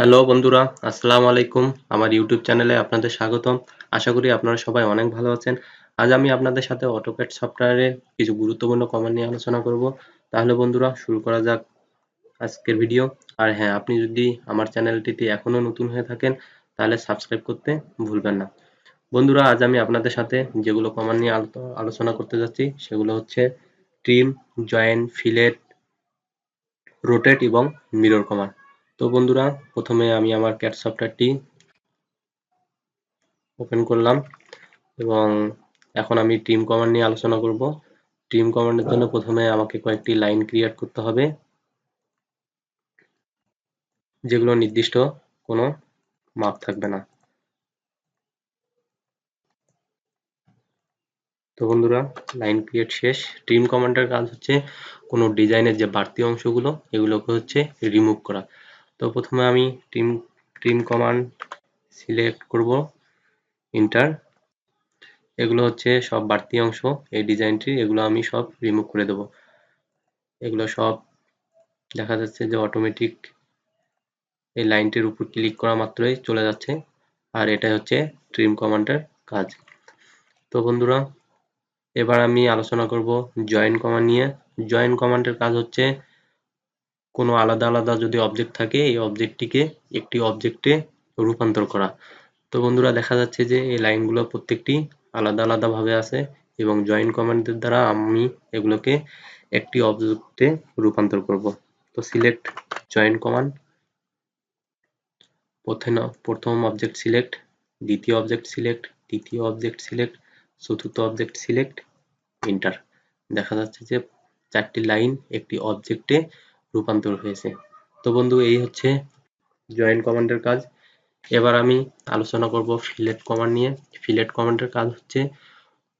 Hello বন্ধুরা, আসসালামু আলাইকুম। আমার ইউটিউব চ্যানেলে আপনাদের স্বাগতম। আশা করি আপনারা সবাই অনেক ভালো আছেন। আজ আমি আপনাদের সাথে AutoCAD সফটওয়্যারের কিছু গুরুত্বপূর্ণ কমান্ড নিয়ে আলোচনা করব। তাহলে বন্ধুরা শুরু করা যাক আজকের ভিডিও। আর হ্যাঁ, আপনি যদি আমার চ্যানেলটিতে এখনো নতুন হয়ে থাকেন তাহলে সাবস্ক্রাইব করতে ভুলবেন না। বন্ধুরা, আজ আমি আপনাদের সাথে যেগুলো কমান্ড নিয়ে আলোচনা করতে যাচ্ছি সেগুলো হচ্ছে ট্রিম, জয়েন, ফিলেট, রোটেট এবং মিরর কমান্ড। তো বন্ধুরা, প্রথমে আমি আমার ক্যাড সফটওয়্যারটি ওপেন করলাম এবং এখন আমি ট্রিম কমান্ড নিয়ে আলোচনা করব। ট্রিম কমান্ডের জন্য প্রথমে আমাকে কয়েকটি লাইন ক্রিয়েট করতে হবে, যেগুলো নির্দিষ্ট কোনো মাপ থাকবে না। তো বন্ধুরা, লাইন ক্রিয়েট শেষ। ট্রিম কমান্ডের কাজ হচ্ছে কোনো ডিজাইনের যে বাড়তি অংশগুলো এগুলোকে হচ্ছে রিমুভ করা। তো প্রথমে আমি ট্রিম ট্রিম কমান্ড সিলেক্ট করব, ইন্টার। এগুলো হচ্ছে সব বাড়তি অংশ এই ডিজাইনটি, এগুলো আমি সব রিমুভ করে দেব। এগুলো সব দেখা যাচ্ছে যে অটোমেটিক এই লাইনটির উপর ক্লিক করা মাত্রই চলে যাচ্ছে, আর এটাই হচ্ছে ট্রিম কমান্ডের কাজ। তো বন্ধুরা, এবার আমি আলোচনা করব জয়েন কমান্ড নিয়ে। জয়েন কমান্ডের কাজ হচ্ছে কোনো আলাদা আলাদা যদি অবজেক্ট থাকে এই অবজেক্টটিকে একটি অবজেক্টে রূপান্তর করা। তো বন্ধুরা, দেখা যাচ্ছে যে এই লাইনগুলো প্রত্যেকটি আলাদা আলাদা ভাবে আছে এবং জয়েন কমান্ডের দ্বারা আমি এগুলোকে একটি অবজেক্টে রূপান্তর করব। তো সিলেক্ট জয়েন কমান্ড, প্রথম অবজেক্ট সিলেক্ট, দ্বিতীয় অবজেক্ট সিলেক্ট, তৃতীয় অবজেক্ট সিলেক্ট, চতুর্থ অবজেক্ট সিলেক্ট, এন্টার। দেখা যাচ্ছে যে চারটি লাইন একটি অবজেক্টে রূপান্তর হয়েছে। তো বন্ধু, এই হচ্ছে জয়েন কমান্ডের কাজ। এবার আমি আলোচনা করব ফিলেট কমান্ড নিয়ে। ফিলেট কমান্ডের কাজ হচ্ছে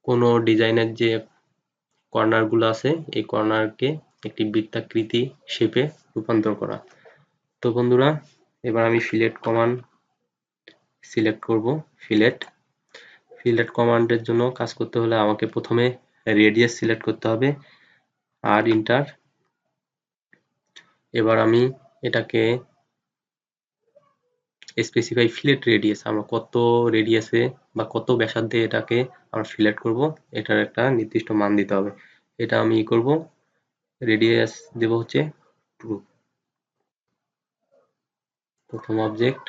কোনো ডিজাইনের যে কর্নারগুলো আছে এই কর্নারকে একটি বৃত্তাকৃতি শেপে রূপান্তর করা। তো বন্ধুরা, এবার আমি ফিলেট কমান্ড সিলেক্ট করব। ফিলেট ফিলেট কমান্ডের জন্য কাজ করতে হলে আমাকে প্রথমে রেডিয়াস সিলেক্ট করতে হবে, আর ইন্টার। এবার আমি এটাকে স্পেসিফাই ফিলেট রেডিয়াস, আমরা কত রেডিয়াসে বা কত ব্যাসার্ধে এটাকে আমরা ফিলেট করব এটার একটা নির্দিষ্ট মান দিতে হবে। এটা আমি করব, রেডিয়াস দেব হচ্ছে 2। প্রথম অবজেক্ট,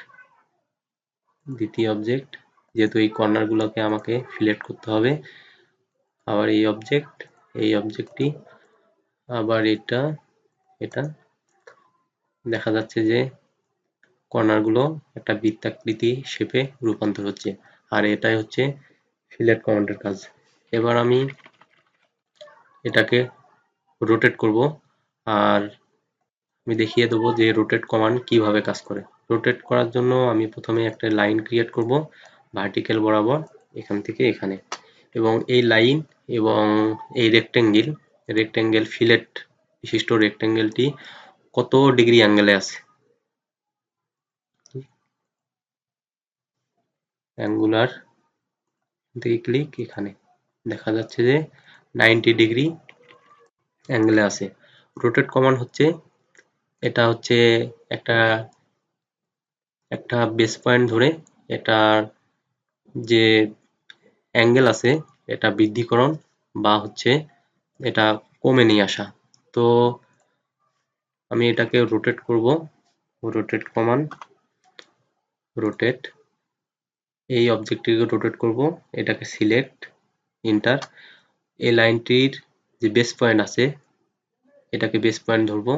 দ্বিতীয় অবজেক্ট, যেহেতু এই কর্নারগুলোকে আমাকে ফিলেট করতে হবে, আবার এই অবজেক্ট, এই অবজেক্টটি, আবার এটা, এটা। দেখা যাচ্ছে যে কর্নারগুলো একটা বৃত্তাকৃতি শেপে রূপান্তর হচ্ছে, আর এটাই হচ্ছে ফিলেট কমান্ডের কাজ। এবার আমি এটাকে রোটেট করব, আর আমি দেখিয়ে দেবো যে রোটেট কমান্ড কিভাবে কাজ করে। রোটেট করার জন্য আমি প্রথমে একটা লাইন ক্রিয়েট করব ভার্টিক্যাল বরাবর, এখান থেকে এখানে, এবং এই লাইন এবং এই রেক্টেঙ্গেল ফিলেট বিশিষ্ট রেক্টেঙ্গেলটি কত ডিগ্রি অ্যাঙ্গেলে আছে, অ্যাঙ্গুলার থেকে ক্লিক, এখানে দেখা যাচ্ছে যে 90 ডিগ্রি অ্যাঙ্গেলে আছে। রোটেট কমান্ড হচ্ছে, এটা হচ্ছে একটা একটা বেস পয়েন্ট ধরে এটার যে অ্যাঙ্গেল আছে এটা বৃদ্ধিকরণ বা হচ্ছে এটা কমে নিয়ে আসা। তো আমি এটাকে রোটেট করব, রোটেট কমান্ড, রোটেট, এই অবজেক্টটিকে রোটেট করব, এটাকে সিলেক্ট, ইন্টার। এই লাইনটির যে বেস পয়েন্ট আছে এটাকে বেস পয়েন্ট ধরবো,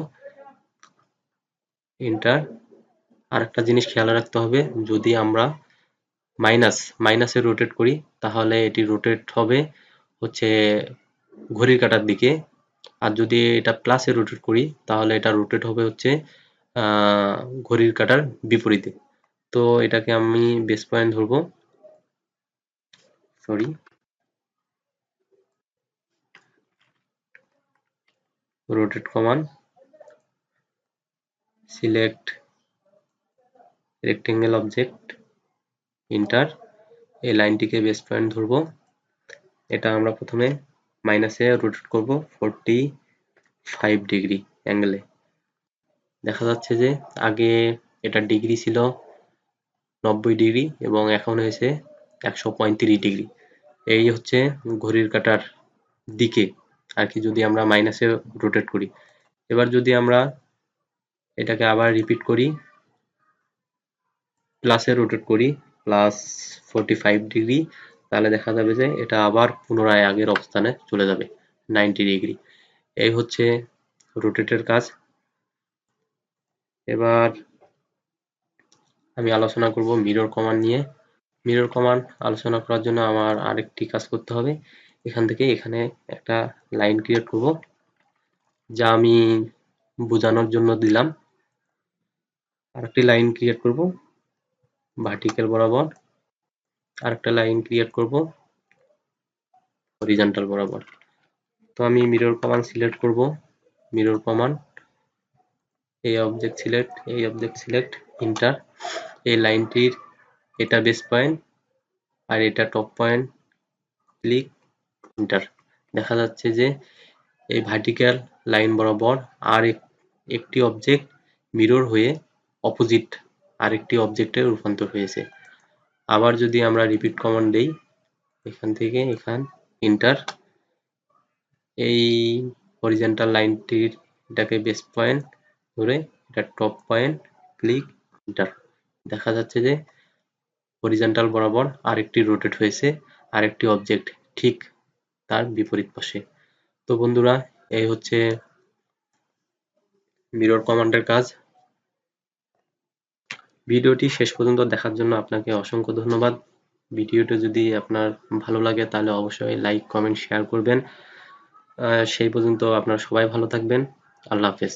ইন্টার। আর একটা জিনিস খেয়াল রাখতে হবে, যদি আমরা মাইনাসে রোটেট করি তাহলে এটি রোটেট হবে হচ্ছে ঘড়ির কাঁটার দিকে, আর যদি এটা প্লাসে রোটেট করি তাহলে এটা রোটেট হবে হচ্ছে ঘড়ির কাঁটার বিপরীতে। তো এটাকে আমি বেস পয়েন্ট ধরবো, sorry, rotate command, select rectangle object, inter. এই লাইনটিকে বেস পয়েন্ট ধরবো, এটা আমরা প্রথমে মাইনাসে রোটেট করব 45 ডিগ্রি অ্যাঙ্গেলে। দেখা যাচ্ছে যে আগে এটা ডিগ্রি ছিল 90 ডিগ্রি এবং এখন হয়েছে 135 ডিগ্রি। এই হচ্ছে ঘড়ির কাঁটার দিকে আর কি, যদি আমরা মাইনাসে রোটেট করি। এবার যদি আমরা এটাকে আবার রিপিট করি, প্লাসে রোটেট করি, প্লাস 45 ডিগ্রি, তাহলে দেখা যাবে যে এটা আবার পুনরায় আগের অবস্থানে চলে যাবে 90 ডিগ্রি। এই হচ্ছে রোটেটের কাজ। এবার আমি আলোচনা করব মিরর কমান্ড নিয়ে। মিরর কমান্ড আলোচনা করার জন্য আমার আরেকটি কাজ করতে হবে। এখান থেকে এখানে একটা লাইন ক্রিয়েট করব, যা আমি বোঝানোর জন্য দিলাম। আরেকটি লাইন ক্রিয়েট করব ভার্টিক্যাল বরাবর, আরেকটা লাইন ক্রিয়েট করব হরিজন্টাল বরাবর। তো আমি মিরর কমান্ড সিলেক্ট করব, মিরর কমান্ড, এই অবজেক্ট সিলেক্ট, এই অবজেক্ট সিলেক্ট, ইন্টার। এই লাইনটির এটা বেস পয়েন্ট আর এটা টপ পয়েন্ট, ক্লিক, ইন্টার। দেখা যাচ্ছে যে এই ভার্টিক্যাল লাইন বরাবর আর একটি অবজেক্ট মিরর হয়ে অপোজিট আরেকটি অবজেক্টে রূপান্তর হয়েছে। আবার যদি আমরা রিপিট কমান্ড দেই, এখান থেকে এখান, ইন্টার, এই হরিজন্টাল লাইনটির এটাকে বেস পয়েন্ট ধরে এটা টপ পয়েন্ট, ক্লিক, ইন্টার। দেখা যাচ্ছে যে হরিজন্টাল বরাবর আরেকটি রোটেট হয়েছে আরেকটি অবজেক্ট ঠিক তার বিপরীত পাশে। তো বন্ধুরা, এই হচ্ছে মিরর কমান্ডের কাজ। ভিডিওটি শেষ পর্যন্ত দেখার জন্য আপনাকে অসংখ্য ধন্যবাদ। ভিডিওটি যদি আপনার ভালো লাগে তাহলে অবশ্যই লাইক, কমেন্ট, শেয়ার করবেন। সেই পর্যন্ত আপনারা সবাই ভালো থাকবেন। আল্লাহ হাফেজ।